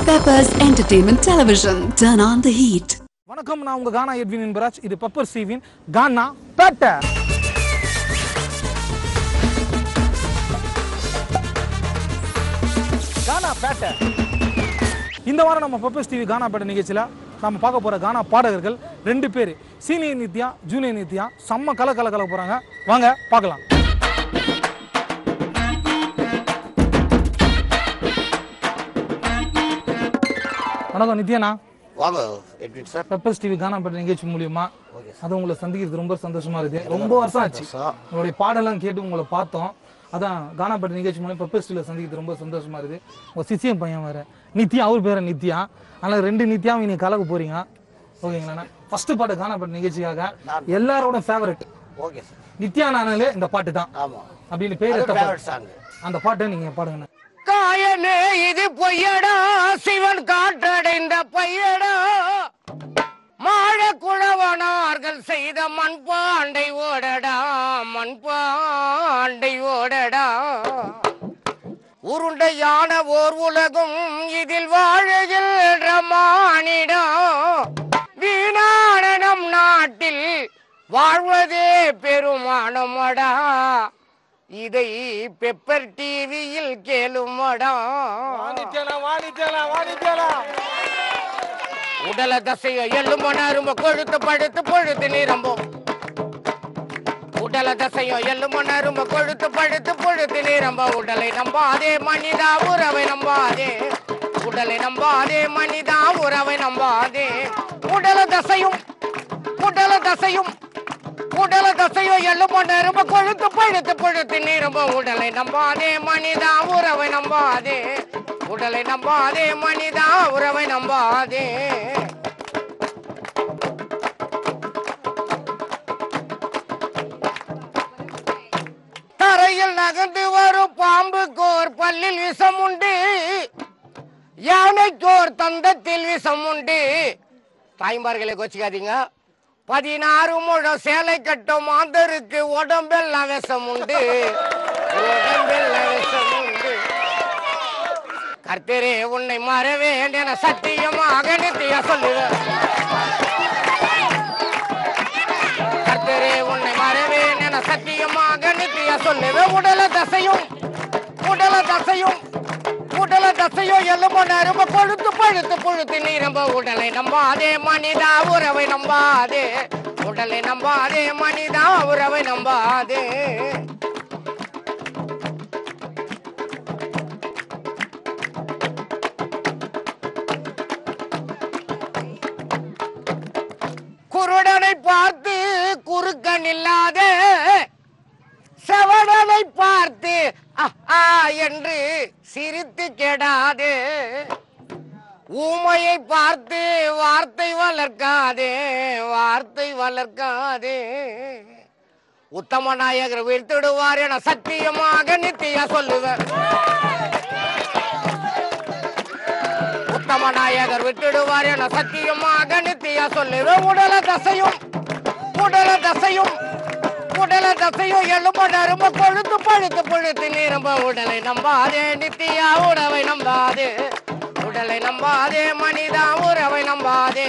Peppers Entertainment Television. Turn on the heat. வணக்கம், நான் உங்க கானா எட்வின் என்பராஜ். இது பெப்பர் ஸ்டீவின் கானா பேட்டை. கானா பேட்டை. இந்த வாரம் நம்ம பெப்பர் ஸ்டீவி கானா பேட்டை நிகழ்ச்சியில் நம்ம பார்க்க போற கானா பாடகர்கள் 2 பேர். Senior Nithya, junior Nithya. செம்ம கல போறாங்க. வாங்க பார்க்கலாம். வணக்கம் நித்யாண்ணா. வாங்க எட்வின் சார். பெப்பர் ஸ்டீவி கானா பேட்டை நிகழ்ச்சி மூலியமா அது உங்களை சந்திக்கிறது ரொம்ப சந்தோஷமா இருக்கு. ரொம்ப வருஷம் ஆச்சு உங்களுடைய பாடலாம் கேட்டு உங்களை பார்த்தோம். அதான் கானா பேட்டை நிகழ்ச்சி மூலம் பெப்பர் ஸ்டீவில சந்திக்கிறது ரொம்ப சந்தோஷமா இருக்கு. உங்க சிசியம் பையன் வேற நித்யா, அவர் பேர நித்யா. ஆனால் 2 நித்யாவும் நீங்க கலக்க போறீங்க. ஓகேங்களா? ஃபர்ஸ்ட் பாட்டு கானா பேட்டை நிகழ்ச்சிக்காக எல்லாரோட ஃபேவரட். Okay sir. நித்யா நானாலே இந்த பாட்டு தான். ஆமா அப்படின்னு பேர் அந்த பாட்டை நீங்க பாடுங்க. காயனே இது பொய்யடா, சிவன் காற்றடைந்த பையடா, மாழ குழவனார்கள் செய்த மண்பாண்டை ஓடடா, மண்பாண்டை ஓடடா, உருண்டையான ஓர் உலகும் இதில் வாழுகின்ற மானிடா, வீணான நம் நாட்டில் வாழ்வதே பெருமானமடா, இதை பெப்பர் டிவியில் கேளுமடா. உடல தசையோ எள்ளுமணரும்ப கொழுத்து படுத்து பொழுத்து நிரம்பும், உடல தசையோ எள்ளுமணரும்ப கொழுத்து படுத்து பொழுத்து நிரம்ப, உடலை நம்பாதே மனிதா உறவை நம்பாதே, உடலை நம்பாதே மனிதா உறவை நம்பாதே, உடல தசையும் உடல தசையும் உடல தசையோ எள்ளுமணரும்ப கொழுத்து படுத்து பொழுத்து நிரம்ப, உடலை நம்பாதே மனிதா உறவை நம்பாதே, உடலை நம்பாதே மனிதா உறவை நம்பாதே. தரையில் நகர்ந்து வரும் பாம்புக்கோர் பல்லில் விஷம் உண்டு, யானைக்கோர் தந்தத்தில் விஷம் உண்டு. தாய்மார்களை கோச்சிக்காதீங்க. 16 முழம் சேலை கட்டும் மாந்தருக்கு உடம்பெல்லாம் விஷம் உண்டு, உடம்பெல்லாம் விஷம் உண்டு. கர்த்தரே உன்னை மறவேன் என சத்தியமாக நித்திய சொல்லுவேன், கர்த்தரே உன்னை மறவேன் என சத்தியமாக நித்திய சொல்லுவேன். உடல தசையும் உடல தசையும் உடல தசையோ எள்ளுமணரும்ப கொழுத்து பழுத்து புழுத்து நிரம்ப, உடலை நம்பாதே மனிதா உறவை நம்பாதே, உடலை நம்பாதே மனிதா உறவை நம்பாதே. குருடனை பார்த்து குறுக்கன் இல்லாதே, செவடனை பார்த்து என்று சிரித்து கெடாதே, ஊமையை பார்த்து வார்த்தை வளர்க்காதே, வார்த்தை வளர்க்காதே. உத்தம நாயகர் வீழ்த்திடுவார் என சத்தியமாக நித்தியா சொல்லுவேன், உத்தம நாயகர் விட்டுடுவார் என சத்தியமாக நித்தியா சொல்லுவேன். உடல தசையும் உடல தசையும் உடல தசையோ எள்ளுமணரும்ப கொழுத்து பழுத்து பொழுத்து நிரம்ப, உடலை நம்பாதே நித்தியா உறவை நம்பாதே, உடலை நம்பாதே மனிதா உறவை நம்பாதே,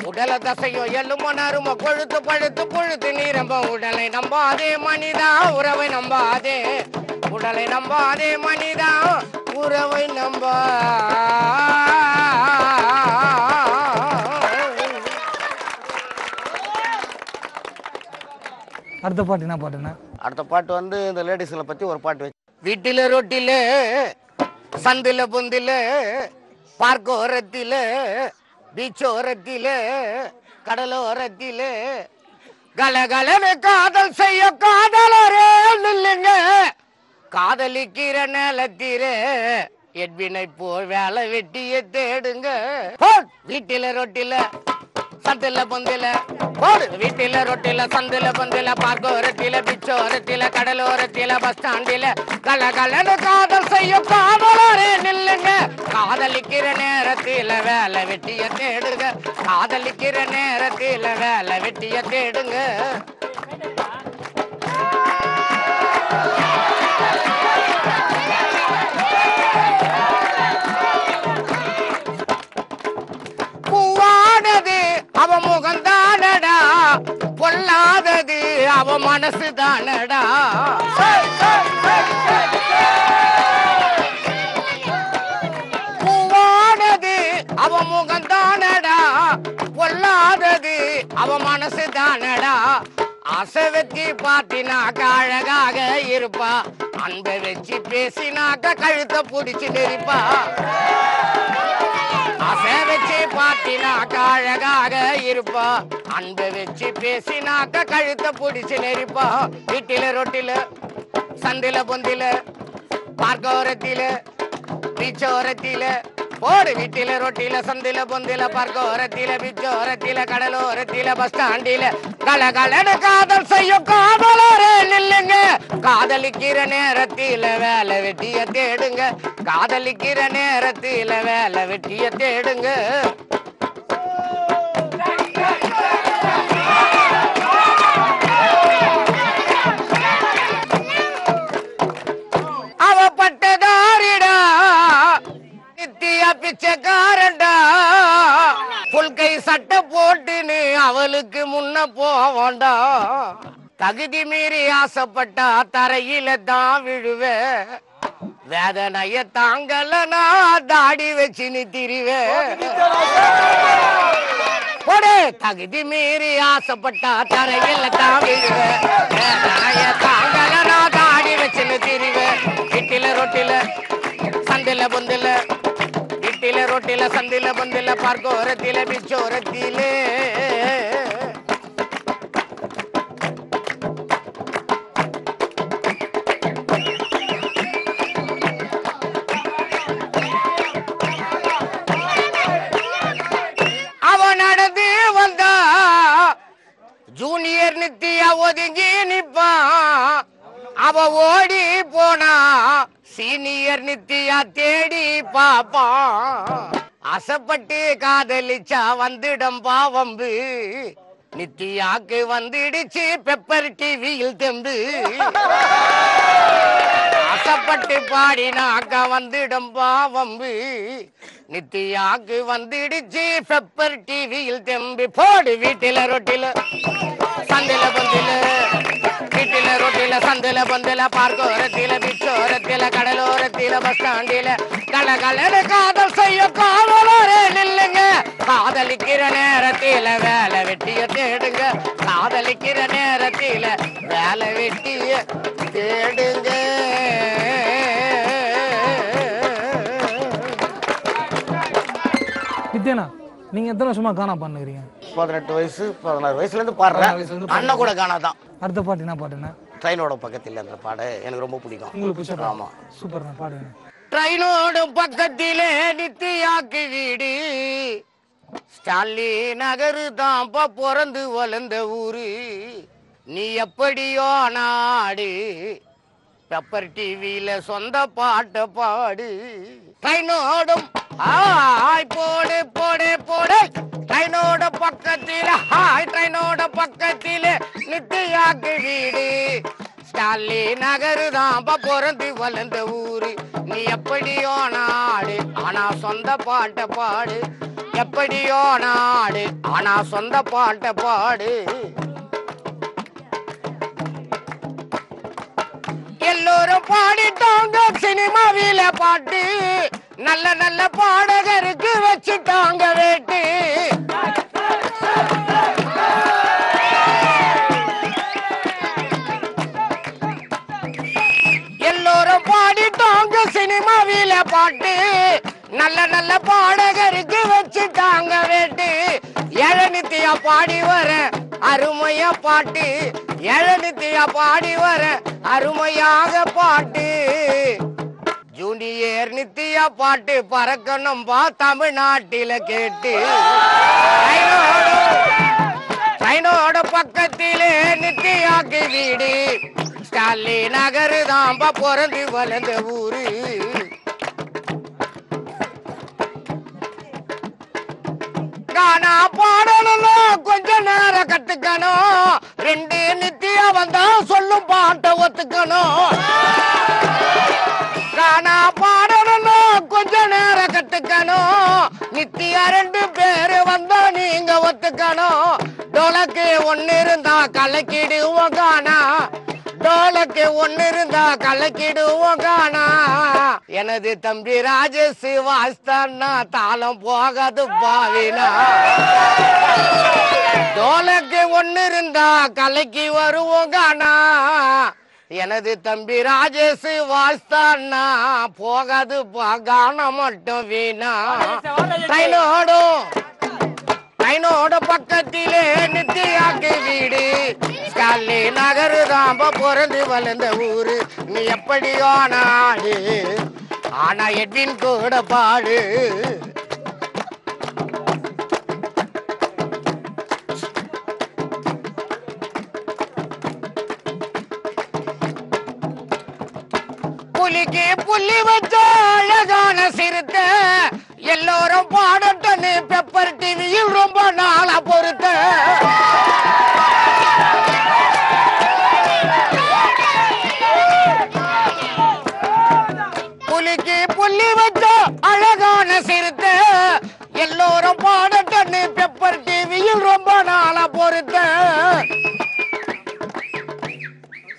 உடல தசையோ எள்ளுமணரும்ப கொழுத்து பழுத்து பொழுத்து நிரம்ப, உடலை நம்பாதே மனிதா உறவை நம்பாதே, உடலை நம்பாதே மனிதா உறவை நம்பா. அடுத்த பாட்டு என்ன பாட்டுண்ணா? அடுத்த பாட்டு வந்து இந்த லேடிஸ்களை பத்தி ஒரு பாட்டு வச்சு, வீட்டில ரொட்டில சந்தில பொந்தில பார்க்கோரத்தில பீச்சோரத்தில கடலோரத்தில கலகலன்னு காதல் செய்ய காதலரே நில்லுங்க, காதலிக்கிற நிலத்திர எட்வினை போல் வேலை வெட்டிய தேடுங்க. வீட்டில ரொட்டில சந்தில பொந்தில போடு, வீட்டில ரொட்டில சந்தில பொந்தில பார்க்கோரத்தில பிச்சோரத்தில கடலோரத்தில பஸ் ஸ்டாண்டில கலகலன்னு காதல் செய்ய காதலரே நில்லுங்க, காதலிக்கிற நேரத்தில வேலை வெட்டிய தேடுங்க, காதலிக்கிற நேரத்தில வேலை வெட்டிய தேடுங்க. அவ மனசு தானடா. பூவானது அவ முகம் தானடா, பொல்லாதது அவ மனசு தானடா. ஆசை வச்சு பாத்தினாக்க அழகாக இருப்பா, அன்பை வச்சு பேசினாக்க கழுத்தை பிடிச்சு நெரிப்பா. ஆசை வச்சு பாத்தினாக்க அழகாக இருப்பா, அன்பை வச்சு பேசினாக்க கழுத்தை பிடிச்சு நெரிப்பா. வீட்டில ரொட்டில சந்தில பொந்தில பார்க்கோரத்தில பீச்சோரத்தில போடு. வீட்டில ரொட்டில சந்தில பொந்தில பார்க்கோரத்தில பீச்சோரத்தில கடலோரத்தில பஸ் ஸ்டாண்டில கலகலன்னு காதல் செய்யும் காதலரே நில்லுங்க. காதலிக்கிற நேரத்தில வேலை வெட்டிய தேடுங்க, காதலிக்கிற நேரத்தில வேலை வெட்டிய தேடுங்க. அவ பட்டதாரிடா நித்திய பிச்சைக்காரண்டா, புல்கை சட்டை போட்டுன்னு அவளுக்கு முன்ன போவாண்டா. தகுதி மீறி ஆசைப்பட்டா தரையில தான் விழுவே, வேதனைய தாங்கலனா தாடி வச்சு நித்திருவே. தகுதி மீறி ஆசைப்பட்டா தரையில தான் விழுவே, வேதனைய தாங்கலனா தாடி வச்சு நித்திருவே. வீட்டில ரொட்டில சந்தில பொந்தில வீட்டில ரொட்டில சந்தில பொந்தில பார்க்கோரத்தில பிச்சோரத்திலே அவன் நடந்து வந்தா ஜூனியர் நித்தியா ஒதுங்கி நிப்பான். அவ ஓடி போனா சீனியர் நித்தியா தேடி பாப்பான். ஆசைப்பட்டு காதலிச்சா வந்துடும் பாவம்பு, நித்தியாக்கு வந்துடுச்சு பெப்பர் டிவியில் தெம்பு. ஆசைப்பட்டு பாடினாக்க வந்துடும் பாவம்பு, நித்தியாக்கு வந்துடுச்சு பெப்பர் டிவியில் தெம்பு. போடு. வீட்டில ரொட்டில சந்தில பொந்தில வீட்டில ரொட்டில சந்தில பொந்தில பார்க்கோரத்தில பிச்சோரத்தில கடலோரத்தில பஸ் ஸ்டாண்டில கலகலன்னு காதல் செய்ய காதலரே நில்லுங்க. காதலிக்கிற நேரத்தில வேலை வெட்டிய தேடுங்க, காதலிக்கிற நேரத்தில வேலை வெட்டிய தேடுங்க. நித்யானா, நீங்க எத்தனை வருஷமா கானா பண்ணுறீங்க? 18 வயசு 16 வயசுல இருந்து பாடுறேன். அண்ணன் கூட கானா தான். அடுத்த பாட்டு என்ன பாட்டுண்ணா? ட்ரெயினோட பக்கத்தில் அந்த பாடு எனக்கு ரொம்ப பிடிக்கும். உங்களுக்கு பிடிச்ச? ஆமா, சூப்பர்ண்ணா, பாடுங்க. ட்ரெயினோட பக்கத்திலே நித்தியாக்கு வீடு, ஸ்டாலி நகரு தான்ப்பா பிறந்து வளர்ந்த ஊரு. நீ எப்படியோ நாடு, பெப்பர் டிவியில சொந்த பாட்ட பாடு. ட்ரெயினோடும் ஹாய் போடு போடு போடு, ட்ரெயினோட பக்கத்தில ஹாய், ட்ரெயினோட பக்கத்தில நித்தியாக்கு வீடு, ஸ்டாலி நகரு தான்ப்பா பிறந்து வளர்ந்த ஊரு. நீ எப்படியோ நாடு ஆனா சொந்த பாட்ட பாடு, எப்படியோ நாடு ஆனா சொந்த பாட்ட பாடு. எல்லோரும் பாடிட்டாங்க சினிமாவில பாட்டு, நல்ல நல்ல பாடகருக்கு வச்சுட்டாங்க வேட்டு. எல்லோரும் பாடிட்டாங்க சினிமாவில பாட்டு, நல்ல நல்ல பாடகருக்கு வச்சுட்டாங்க வேட்டு. நித்தியா பாடி வர அருமையா பாட்டு, நித்தியா பாடி வர அருமையாக பாட்டு. ஜூனியர் நித்தியா பாட்டு பறக்கணும்பா தமிழ்நாட்டில கேட்டு. ட்ரெயினோட பக்கத்திலே நித்தியாக்கு வீடு, ஸ்டாலி நகரு தான்பா பிறந்து வளர்ந்த ஊரு. கானா பாடணும்னா கொஞ்ச நேரம் கத்துக்கணும், ரெண்டு நித்தியா வந்தா சொல்லும் பாட்டை ஒத்துக்கணும். கானா பாடணும்னா கொஞ்ச நேரம் கத்துக்கணும், நித்தியா ரெண்டு பேரு வந்தா நீங்க ஒத்துக்கணும் டோலக்கு ஒன்னு இருந்தா கலக்கிடுவோம் காணா டோலக்கு ஒன்னு இருந்தா கலக்கிடுவோம் காணா எனது தம்பி ராஜேஷ் வாஸ்தான்னா தாளம் போகாது பாவினா டோலக்கு ஒன்னு இருந்தா கலக்கி வருவோம் காணா எனது தம்பி ராஜேஷ் வாஸ்தான்னா போகாது காண மட்டும் வீணா ட்ரைனோட பக்கத்திலே நித்தியாக்கு வீடு ஸ்டாலி நகரு தான் பிறந்து வளர்ந்த ஊரு நீ எப்படியோ நாடு ஆனா எட்வின் கூட பாடு புலிக்கு புள்ளி வச்ச அழகான சிறுத்த எல்லோரும் பாடட்டனு பெப்பர் டிவியில் ரொம்ப நாளா பொறுத்த புலிக்கு புள்ளி வச்ச அழகான சிறுத்த எல்லோரும் பாடட்டனு பெப்பர் டிவியில் ரொம்ப நாளா பொறுத்த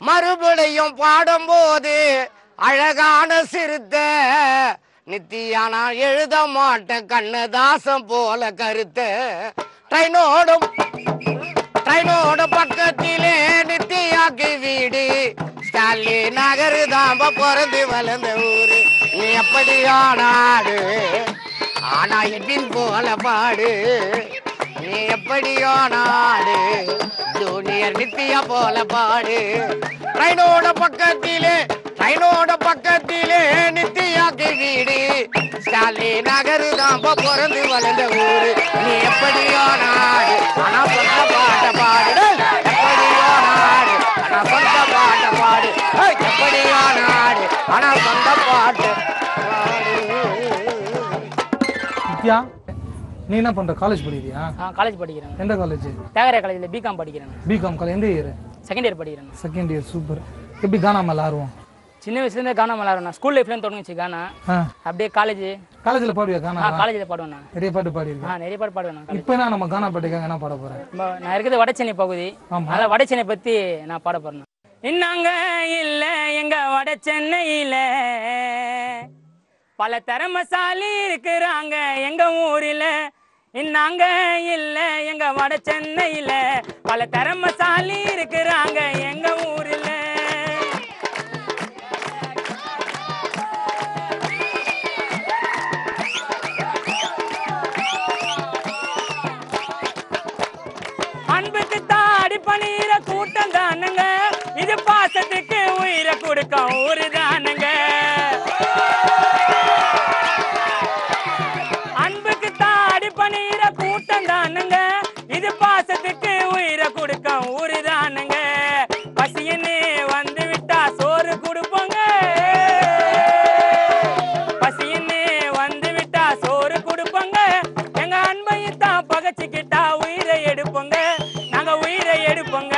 மறுபடியும் பாடும்போது அழகான சிறுத்த நித்தியானா எழுத மாட்டேன் கண்ணதாசம் போல கருத்த ட்ரைனோட பக்கத்திலே நித்தியாக்கு வீடு ஸ்டாலி நகரு தாம்ப பிறந்து வளர்ந்த ஊரு நீ எப்படியோ நாடு ஆனா எட்டின் போல பாடு நீ எப்படியோ நாடு ஜூனியர் நித்தியா போல பாடு ட்ரைனோட பக்கத்திலே நித்தியாக்கு வீடு ஸ்டாலி நகரு தான் பிறந்து வளர்ந்த ஊரு நீ எப்படியோ நாடு ஆனா சொந்த பாட்ட பாடு எப்படியோ நாடு ஆனா சொந்த பாட்ட பாடு எப்படியோ நாடு ஆனா சொந்த பாட்டு நித்யா நீ என்ன பண்ற காலேஜ் படிக்கிறியா காலேஜ் படிக்கிறேன் எந்த காலேஜ் தியாகராய காலேஜ்ல பிகாம் படிக்கிறேன் பிகாம் காலேஜ் எந்த இயர் செகண்ட் இயர் படிக்கிறேன் செகண்ட் இயர் சூப்பர் எப்படி கானா மேல ஆர்வம் சின்ன வயசுல இருந்தே கானா மேல ஆர்வம் ஸ்கூல் லைஃப்ல தொடங்குச்சு கானா அப்படியே காலேஜ்ல பாடுவியா கானா காலேஜ்ல பாடுவேன் நான் நிறைய பாட்டு பாடிருக்கேன் நிறைய பாட்டு பாடுவேன் இப்போ என்ன நம்ம கானா பாட்டுக்காக என்ன பாட போறேன் நான் இருக்கிறது வடசென்னை பகுதி அதனால வடசென்னை பத்தி நான் பாட போறேன் இன்னாங்க இல்ல எங்க வடசென்னையில பல திறமசாலி இருக்கிறாங்க எங்க ஊரில இன்னாங்க இல்ல எங்க வடசென்னையில பல திறமசாலி இருக்கிறாங்க எங்க ஊரில அன்புக்கு தாடி பணியிற கூட்டம் தானுங்க இது பாசத்துக்கு உயிரை கொடுக்க ஊரு தானுங்க அன்புக்கு தாடி பணியிற கூட்டம் தானுங்க இது பாசத்துக்கு உயிரை கொடுக்க ஊரு தானுங்க பசியன்னு வந்து விட்டா சோறு கொடுப்போங்க பசியன்னு வந்து விட்டா சோறு கொடுப்போங்க எங்க அன்பைத்தான் பகச்சுக்கிட்டா உயிரை எடுப்போங்க நாங்க உயிரை எடுப்போங்க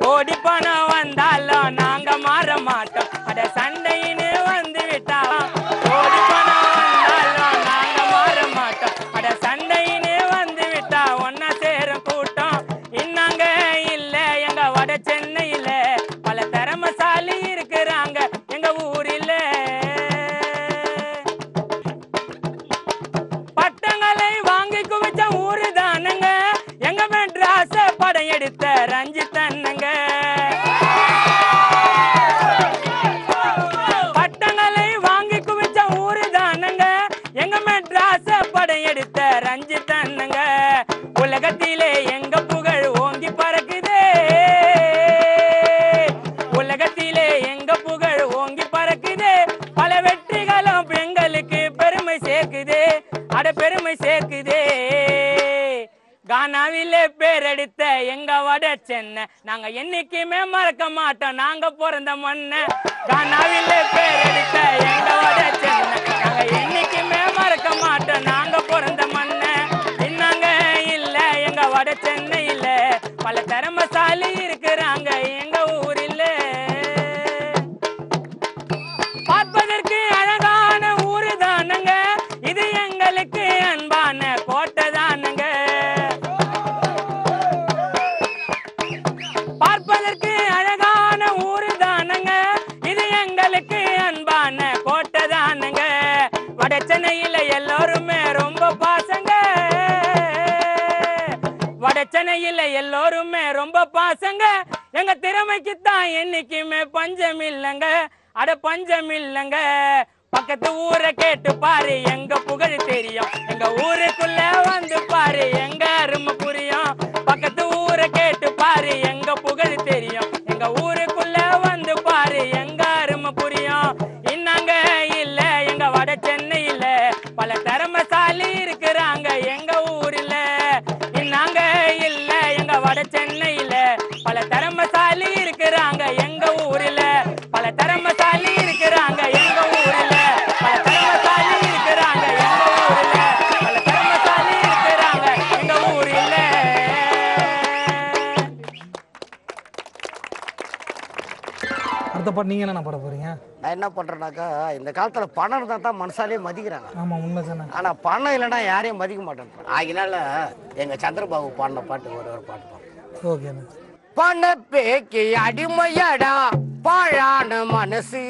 ஓடி பணம் வந்தாலும் நாங்க மாற மாட்டோம் அட சண்டைன்னு வந்து விட்டா ஓடி பணம் வந்தாலும் நாங்க மாற மாட்டோம் அட சண்டைன்னு வந்து விட்டா ஒன்னா சேரும் கூட்டம் இன்னாங்க இல்ல எங்க வட சென்னையில பல திறமசாலி இருக்கிறாங்க எங்க ஊரில் பட்டங்களை வாங்கி குவிச்ச ஊரு தானுங்க எங்க மெட்ராஸ படம் எடுத்த ரஞ்சித்தன்னுங்க பட்டங்களை வாங்கி குவிச்ச ஊரு தானுங்க எங்க மெட்ராஸ படம் எடுத்த ரஞ்சித்தன்னுங்க உலகத்திலே எங்க புகழ் ஓங்கி பறக்குதே உலகத்திலே எங்க புகழ் ஓங்கி பறக்குதே பல வெற்றிகளும் பெண்களுக்கு பெருமை சேர்க்குதே அட பெருமை சேர்க்குதே கானாவிலே பேரெடுத்த எங்க வட சென்னை நாங்க என்னைக்குமே மறக்க மாட்டோம் நாங்க பிறந்த மண்ணை கானாவிலே பேரெடுத்த எங்க வட சென்னை நாங்க என்னைக்குமே மறக்க மாட்டோம் நாங்க பிறந்த மண்ணை இன்னாங்க இல்ல எங்க வட சென்னையில பல திறமசாலி இருக்கிறாங்க எங்க ஊரில் பார்ப்பதற்கு அழகான ஊரு தானுங்க இது எங்களுக்கு அன்பான கோட்டை தானுங்க சென்னையில எல்லோருமே ரொம்ப பாசங்க, வட சென்னையில எல்லோருமே ரொம்ப பாசங்க. எங்க திறமைக்குத்தான் என்னைக்குமே பஞ்சம் இல்லைங்க, அட பஞ்சம் இல்லைங்க. பக்கத்து ஊரை கேட்டு பாரு எங்க புகழ் தெரியும், எங்க ஊருக்குள்ள வந்து பாரு எங்க அருமை புரியும். பக்கத்து ஊரை கேட்டு பாரு எங்க புகழ் தெரியும், எங்க ஊருக்குள்ள வந்து பாரு எங்க அருமை புரியும். இன்னாங்க இல்ல எங்க வட சென்னையில பல திறமைசாலி இருக்கிறாங்க எங்க ஊர்ல. இன்னாங்க இல்ல எங்க வட சென்னையில பல திறமைசாலி இருக்கிறாங்க எங்க ஊர்ல, பல திறமைசாலி இருக்கிறாங்க எங்க ஊர்ல, பல திறமைசாலி இருக்கிறாங்க எங்க ஊர்ல, பல திறமைசாலி இருக்கிறாங்க எங்க ஊர்ல. அடுத்த பாட்டு நீங்க என்ன பாட போறீங்க? நான் என்ன பண்றேன்னாக்கா, இந்த காலத்துல பணம் இருந்தா தான் மனசாலே மதிக்கிறாங்க. ஆமா உண்மை தானே. ஆனா பணம் இல்லைன்னா யாரையும் மதிக்க மாட்டேன். அதனால எங்க சந்திரபாபு பாடின பாட்டு ஒரு பாட்டு பாடுறேன். ஓகேண்ணா. பணப்பேக்கு அடிமையடா பாழான மனசு,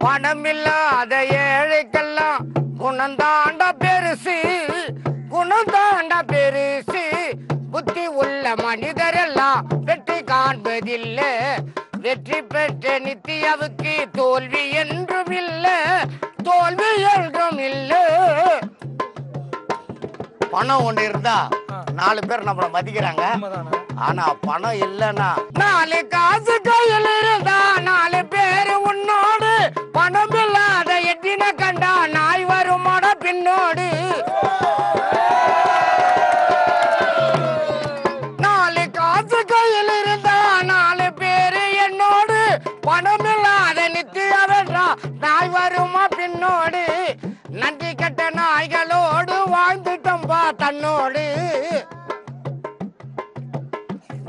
பணமில்லாத ஏழைக்கெல்லாம் குணந்தாண்ட பெருசு, குணந்தாண்ட பெருசு. புத்தி உள்ள மனிதரெல்லாம் வெற்றி காண்பதில்லை, வெற்றி பெற்ற நித்யாவுக்கு தோல்வி என்றும் இல்லை, தோல்வி என்றும் இல்லை. பணம் ஒண்ணு இருந்தா 4 பேர் நம்மள மதிக்கிறாங்க. ஆனா பணம் இல்லைன்னா 4 காசு கையில் இருந்தா 4 பேர் உன்னோடு, பணம் இல்லாத எட்டின கண்டா நாய் வருமாட பின்னோடு. 4 காசு கையில் இருந்தா 4 பேர் என்னோடு, பணம் இல்லாத நித்தியவென்றா நாய் வருமா பின்னோடு. நன்றி கெட்ட நாய்களோடு வாழ்ந்துட்டம்பா தன்னோடு,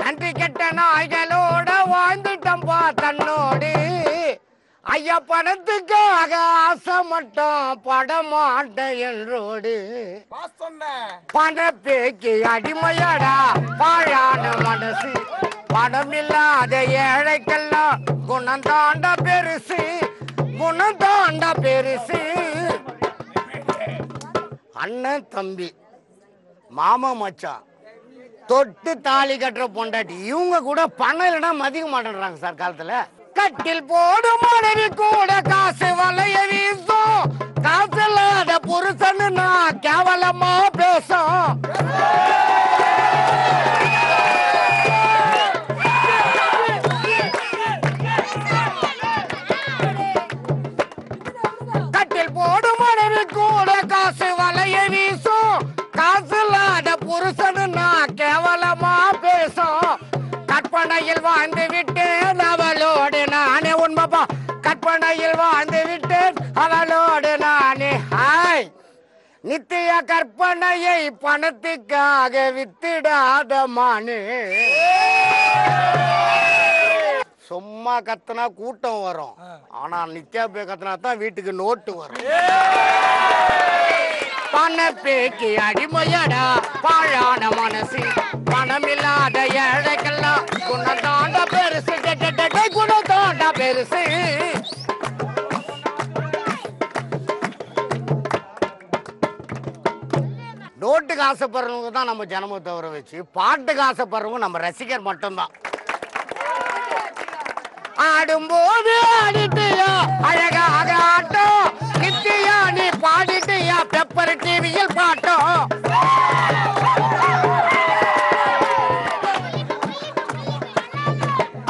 நன்றி கெட்ட நாய்களோட வாழ்ந்துட்டம்பா தன்னோடு. ஐயா பணத்துக்காக ஆசை மட்டும் படமாட்ட என்றோடு, பணப்பேக்கு அடிமையடா பாழான மனசு, பணமில்லாத ஏழைக்கெல்லாம் குணந்தாண்ட பெருசு, குணந்தாண்ட பெருசு. அண்ணன் தம்பி மாமா மச்சான் தொட்டு தாலி கட்டுற பொண்டாட்டி இவங்க கூட பணம் இல்லைன்னா மதிக்க மாட்டேன்றாங்க சார் காலத்துல. கட்டில் போடும் மனைவி கூட காசு வலைய வீசும், காசு இல்லாத புருஷன்னு நான் கேவலமா பேசும். கட்டில் போடும் மனைவி கூட காசு வலைய வீசும், காசு இல்லாத புருஷன்னு நான் கேவலமா பேசும். கற்பனையில் வாழ்ந்து விட்டேன் அவளோடு நானே, உண்மைப்பா கற்பனையில் வாழ்ந்து விட்டேன் அவளோடு நானே. ஹாய் நித்திய கற்பனையை பணத்துக்காக வித்திடாத மானே. சும்மா கத்துனா கூட்டம் வரும், ஆனா நித்யா போய் கத்துனா தான் வீட்டுக்கு நோட்டு வரும். பணப்பேக்கு அடிமையடா பாழான மனசு, பணமில்லாத ஏழைக்கெல்லாம் குணத்தாண்ட பெருசு, குணத்தாண்ட பெருசு. நோட்டுக்கு ஆசைப்படுறவங்க தான் நம்ம ஜனம தவிர வச்சு, பாட்டுக்கு ஆசைப்படுறவங்க நம்ம ரசிகர் மட்டும்தான். ஆடும்போது ஆடிட்டியா அழகாக ஆட்டம், நித்தியா நீ பாடிட்டியா பெப்பர் டிவியில் பாட்டம்.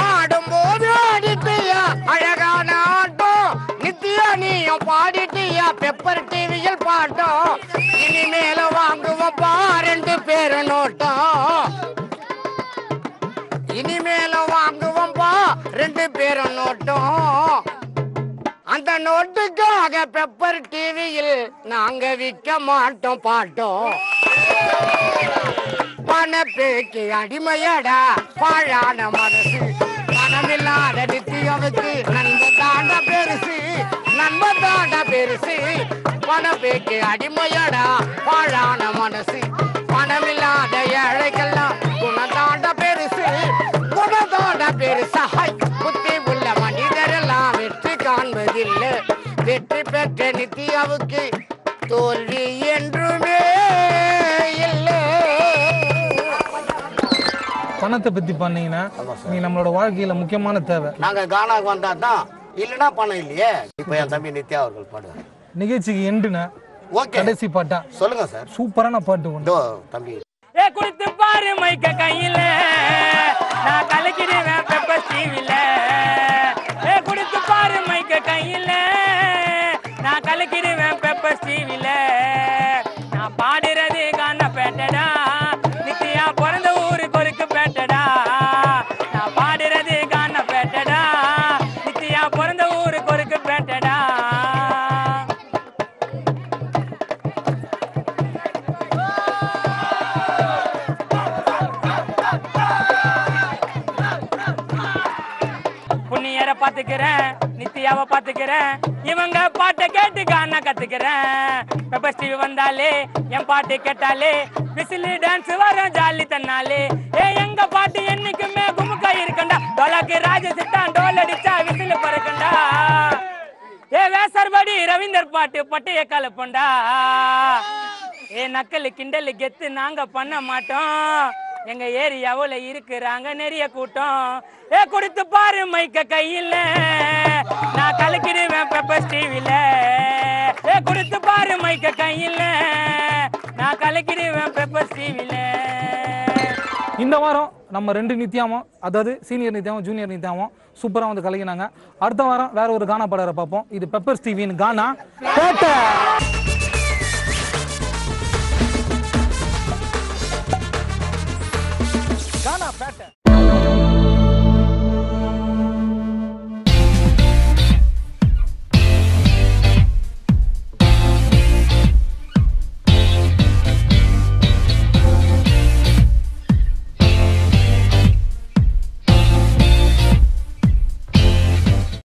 ஆடும்போது ஆடிட்டியா அழகான ஆட்டம், நித்தியா நீயும் பாடிட்டியா பெப்பர் டிவியில் பாட்டம். இனிமேல வாங்குவப்பா 2 பேரு நோட்டம், இனிமேல வாங்குவோம்பா 2 பேரும் நோட்டம். அந்த நோட்டுக்காக பெப்பர் டிவியில் நாங்க விற்க மாட்டோம் பாட்டோம். பணப்பேக்கு அடிமையடா பாழான மனசு, பணமில்லாத நித்தியாவுக்கு நண்ப தாண்ட பெருசு, நண்ப தாண்ட பெருசு. பணப்பேக்கு அடிமையடா பாழான மனசு, பணமில்லாத ஏழைக்கெல்லாம் குணத்தாண்ட பெருசு, குணத்தாண்ட பெருசா. புத்தி உள்ள மனிதரெல்லாம் வெற்றி காண்பதில்லை, வெற்றி பெற்ற நித்யாவுக்கு தோல்வி என்றுமே இல்லை. பணத்தை பத்தி பண்ணீங்கன்னா நீ நம்மளோட வாழ்க்கையில முக்கியமான தேவை. நாங்க கானாக்கு வந்தா தான், இல்லைன்னா பணம் இல்லையே. இப்போ என் தம்பி நித்யா அவர்கள் பாடுவார். நிகழ்ச்சிக்கு எண்டுனா ஓகே, கடைசி பாட்டா சொல்லுங்க சார். சூப்பரான பாட்டு உண்டு தம்பி. குடுத்து பாரு மைக்க கையில, நான் கலக்கிடுவேன் பெப்பர் டிவில. குடுத்து பாரு மைக்க கையில, நான் கலக்கிடுவேன் பெப்பர் டிவில. நான் பாடுறது கான பேட்டடா, நித்தியா பிறந்த ஊரு கொருக்கு பேட்டடா. நான் பாடுறது கான பேட்டடா, நித்தியா பிறந்த ஊரு கொருக்கு பேட்டடா. புண்ணியரை பாத்துக்கிறேன், நித்தியாவை பாத்துக்கிறேன், இவங்க பாட்டை கேட்டு கானா கத்துக்கிறேன். பெப்பர் டிவி வந்தாலே என் பாட்டு கேட்டாலே விசிலு டான்ஸ் வரும் ஜாலி தன்னாலே. எங்க பாட்டு என்னைக்குமே குமுக்கா இருக்கண்டா, டோலாக்கு ராஜ சிட்டான் டோல் அடிச்சா விசிலு பறக்கண்டா. வேசர்படி ரவீந்தர் பாட்டு பட்டைய கலப்பண்டா. நக்கலு கிண்டலு கெத்து நாங்க பண்ண மாட்டோம், எங்க ஏரியாவுல இருக்குறாங்க நிறைய கூட்டம். கொடுத்து பாரு மைக்க கையில, நான் கலக்கிடுவேன் பெப்பர் டிவில. கொடுத்து பாரு மைக்க கையில, நான் கலக்கிடுவேன் பெப்பர் டிவில. இந்த வாரம் நம்ம 2 நித்யாவும், அதாவது சீனியர் நித்யாவும் ஜூனியர் நித்யாவும் சூப்பரா வந்து கலக்கினாங்க. அடுத்த வாரம் வேற ஒரு கானா பாடரை பார்ப்போம். இது பெப்பர் டிவியின் கானா பேட்டை. கானா பேட்டை.